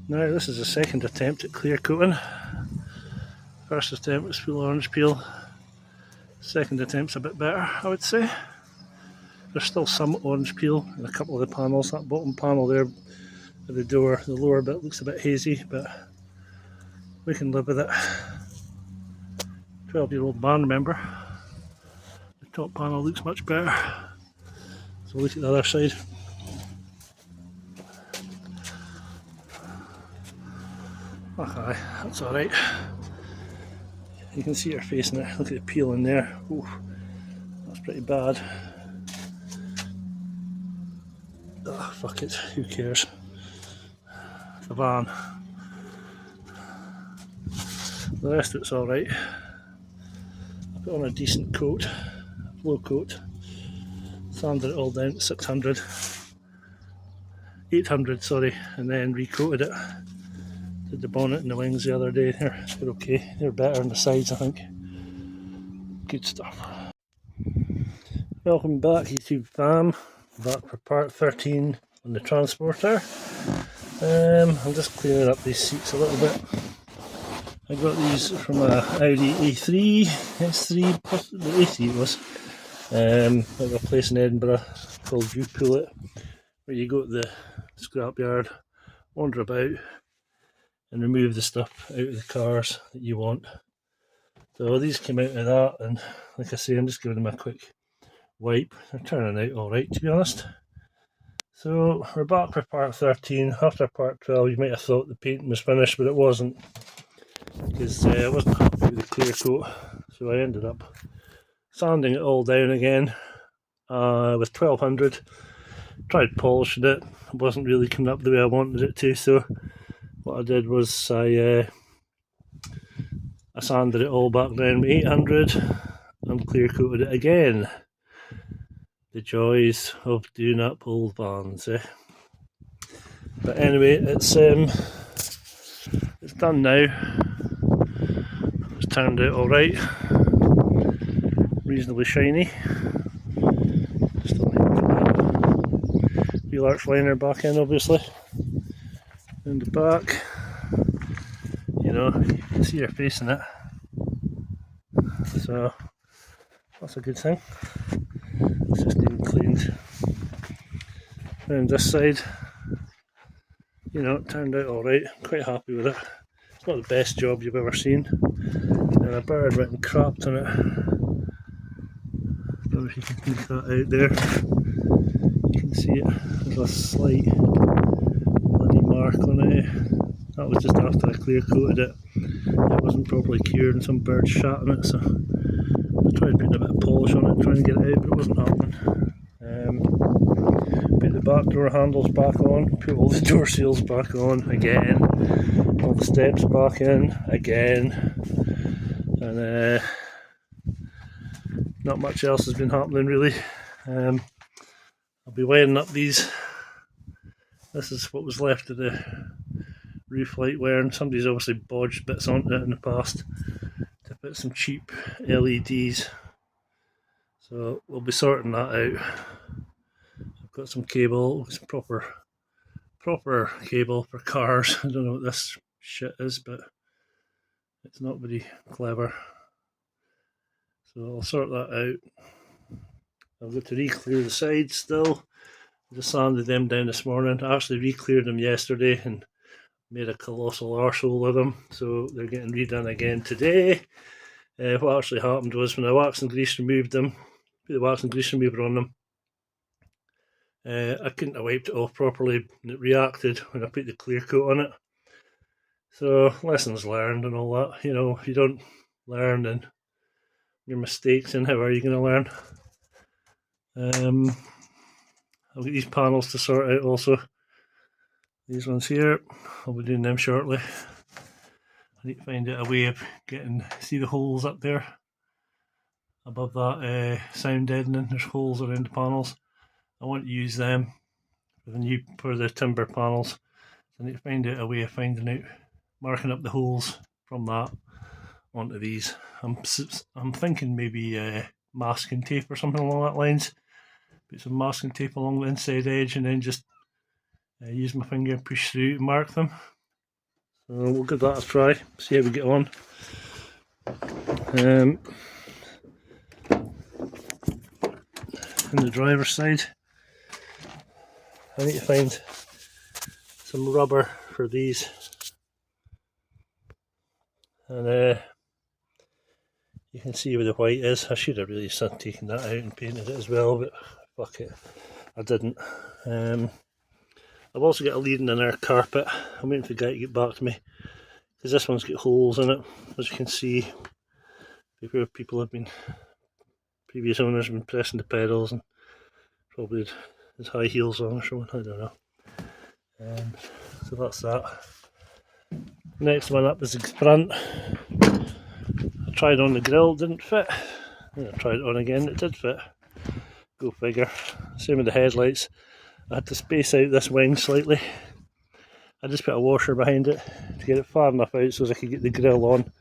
Now this is the second attempt at clear coating. First attempt was full orange peel. Second attempt's a bit better, I would say. There's still some orange peel in a couple of the panels. That bottom panel there at the door, the lower bit looks a bit hazy, but we can live with it. 12-year-old band member. The top panel looks much better. So look at the other side. Okay, that's alright. You can see her face in it. Look at the peel in there. Ooh, that's pretty bad. Oh, fuck it, who cares? It's a van. The rest of it's alright. I put on a decent coat, low coat, sanded it all down to 600, 800 sorry, and then recoated it. Did the bonnet and the wings the other day. They're okay. They're better on the sides, I think. Good stuff. Welcome back, YouTube fam. Back for part 13 on the transporter. I'm just clearing up these seats a little bit. I got these from a Audi A3, S3, the A3 it was. At a place in Edinburgh called Upol, where you go to the scrapyard, wander about, and remove the stuff out of the cars that you want. So these came out of that, and like I say, I'm just giving them a quick wipe. They're turning out alright, to be honest. So we're back for part 13. After part 12 you might have thought the painting was finished, but it wasn't, because I wasn't happy with the clear coat, so I ended up sanding it all down again with 1200. Tried polishing it. It wasn't really coming up the way I wanted it to, so what I did was I sanded it all back down with 800 and clear coated it again. The joys of doing up old vans, eh? But anyway, it's done now. It's turned out alright. Reasonably shiny. Still need to put that wheel arch liner back in, obviously. And the back, you know, you can see her face in it. So that's a good thing. It's just even cleaned. And this side, you know, it turned out alright. Quite happy with it. It's not the best job you've ever seen. And a bird went and crapped on it. I don't know if you can make that out there. You can see it. There's a slight bloody mark on it. That was just after I clear coated it. It wasn't properly cured and some bird shat on it, so I tried putting a bit of polish on it, trying to get it out, but it wasn't happening. Put the back door handles back on, put all the door seals back on again, all the steps back in again, and not much else has been happening really. I'll be wiring up these. This is what was left of the roof light wiring. Somebody's obviously bodged bits onto it in the past to put some cheap LEDs, so we'll be sorting that out. I've got some cable, some proper cable for cars. I don't know what this shit is, but it's not very clever, so I'll sort that out. I've got to re-clear the sides still. I just sanded them down this morning. I actually re-cleared them yesterday and made a colossal arsehole with them, so they're getting redone again today. What actually happened was when I wax and grease removed them, put the wax and grease remover on them, I couldn't have wiped it off properly and it reacted when I put the clear coat on it. So lessons learned and all that. You know, if you don't learn then your mistakes, and how are you going to learn? I've got these panels to sort out also. These ones here, I'll be doing them shortly. I need to find out a way of getting, see the holes up there above that sound deadening. There's holes around the panels. I want to use them for the timber panels. So I need to find out a way of finding out, marking up the holes from that onto these. I'm thinking maybe masking tape or something along that lines. Put some masking tape along the inside edge and then just use my finger and push through to mark them. So we'll give that a try, see how we get on. In the driver's side, I need to find some rubber for these, and you can see where the white is. I should have really taken that out and painted it as well, but fuck it, I didn't. I've also got a leading in our carpet. I'm waiting for the guy to get back to me, because this one's got holes in it, as you can see. People have been, previous owners have been pressing the pedals and probably had his high heels on or something, I don't know. So that's that. Next one up is the front. I tried on the grill, didn't fit. Then I tried it on again, it did fit. Go figure. Same with the headlights. I had to space out this wing slightly. I just put a washer behind it to get it far enough out so as I could get the grill on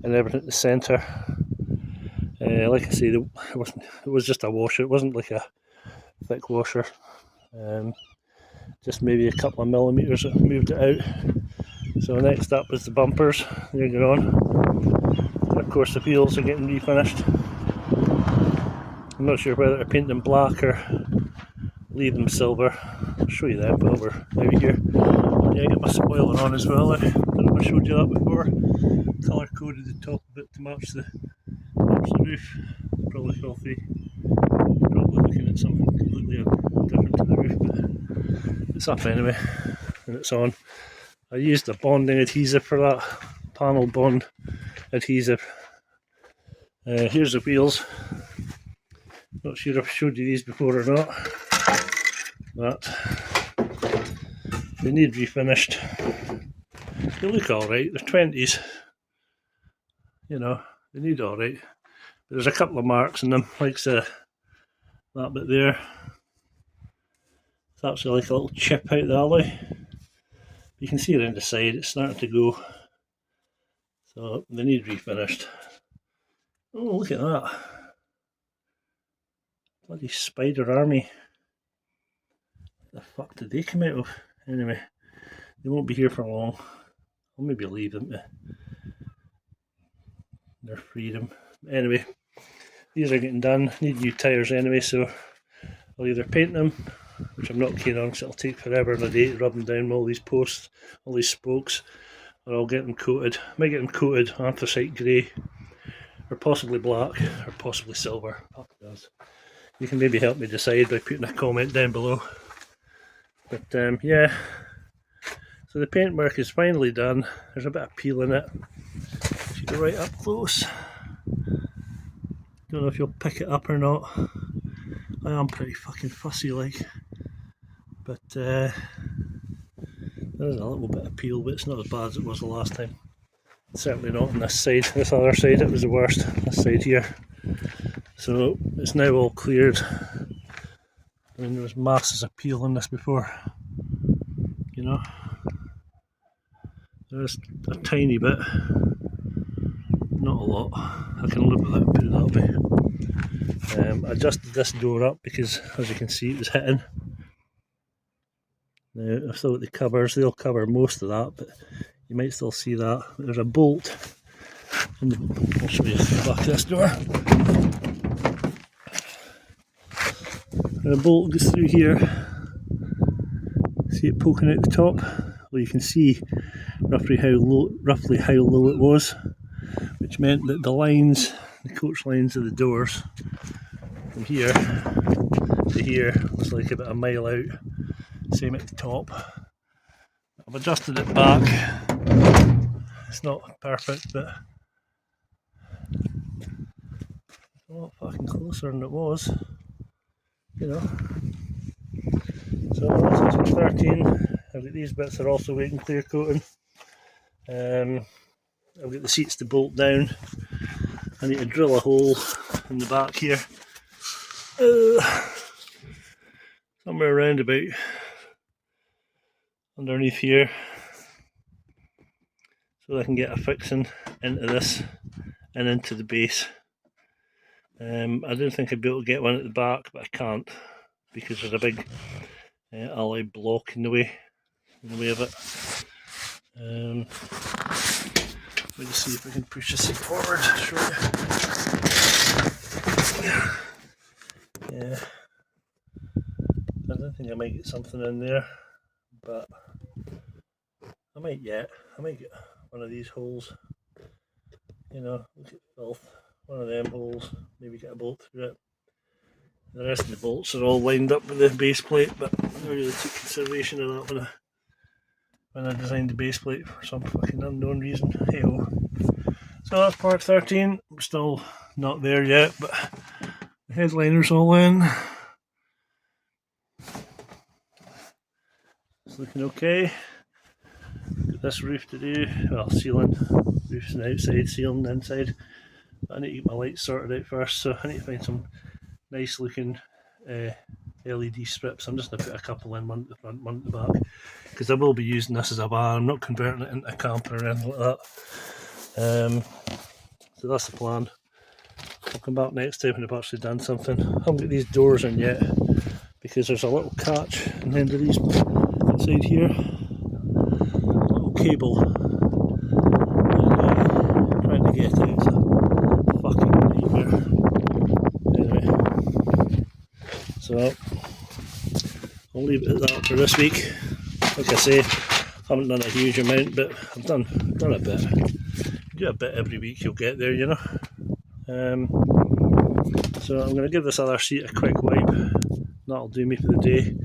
and everything at the centre. Like I say, it was just a washer, it wasn't like a thick washer. Just maybe a couple of millimetres that moved it out. So next up is the bumpers, they're going on. And of course the wheels are getting refinished. I'm not sure whether to paint them black or leave them silver. I'll show you that while we're out here. Yeah, I got my spoiler on as well. I don't know if I showed you that before. Colour coded the top of it to match the roof. Probably filthy. Probably looking at something completely different to the roof, but it's up anyway, and it's on. I used a bonding adhesive for that, panel bond adhesive. Here's the wheels. Not sure if I've showed you these before or not, but they need refinished. They look alright, they're 20s, you know, they need alright. There's a couple of marks in them, like that bit there. It's actually like a little chip out the alloy. You can see it on the side, it's starting to go. So they need refinished. Oh, look at that. Bloody spider army. What the fuck did they come out of? Anyway, they won't be here for long. I'll maybe leave them to their freedom. Anyway, these are getting done. Need new tyres anyway, so I'll either paint them, which I'm not keen on because it'll take forever and a day to rub them down with all these posts, all these spokes, or I'll get them coated. I might get them coated anthracite grey, or possibly black, or possibly silver. Fuck knows. You can maybe help me decide by putting a comment down below. But yeah, so the paintwork is finally done. There's a bit of peel in it. If you go right up close, don't know if you'll pick it up or not. I am pretty fucking fussy like, but there's a little bit of peel, but it's not as bad as it was the last time. Certainly not on this side. This other side it was the worst, this side here. So it's now all cleared. I mean, there was masses of peel on this before, you know. There's a tiny bit, not a lot. I can live with it, put it that way. I adjusted this door up because, as you can see, it was hitting. Now, I've still got the covers, they'll cover most of that, but you might still see that. There's a bolt, I'll show you the back of this door. And a bolt goes through here. See it poking out the top? Well, you can see roughly how low it was, which meant that the lines, the coach lines of the doors, from here to here was like about a mile out. Same at the top. I've adjusted it back. It's not perfect, but it's a lot fucking closer than it was, you know. So that's it for 13. I've got these bits are also waiting clear coating. I've got the seats to bolt down. I need to drill a hole in the back here. Somewhere around about underneath here, so I can get a fixing into this and into the base. I didn't think I'd be able to get one at the back, but I can't because there's a big alloy block in the way of it. just see if I can push this seat forward. Show you. Yeah. I don't think I might get something in there, but I might get one of these holes. You know, look at both. One of them holes, maybe get a bolt through it. The rest of the bolts are all lined up with the base plate, but I never really took consideration of that when I designed the base plate for some fucking unknown reason. Hey ho. So that's part 13. I'm still not there yet, but the headliner's all in. It's looking okay. Got this roof to do, well, sealing. Roof's on the outside, sealing the inside. But I need to get my lights sorted out first, so I need to find some nice looking LED strips. I'm just going to put a couple in, one at the front, one at the back, because I will be using this as a van. I'm not converting it into a camper or anything like that. So that's the plan. I'll come back next time when I've actually done something. I haven't got these doors in yet because there's a little catch in the end of these inside here. A little cable. And, trying to get it. It's a fucking nightmare. Anyway, so I'll leave it at that for this week. Like I say, I haven't done a huge amount, but I've done a bit. You do a bit every week, you'll get there, you know. So I'm going to give this other seat a quick wipe. That'll do me for the day.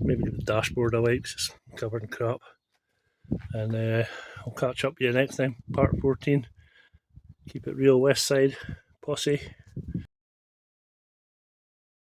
Maybe give the dashboard a wipe, it's covered in crap. And I'll catch up with you next time, part 14. Keep it real, West Side posse.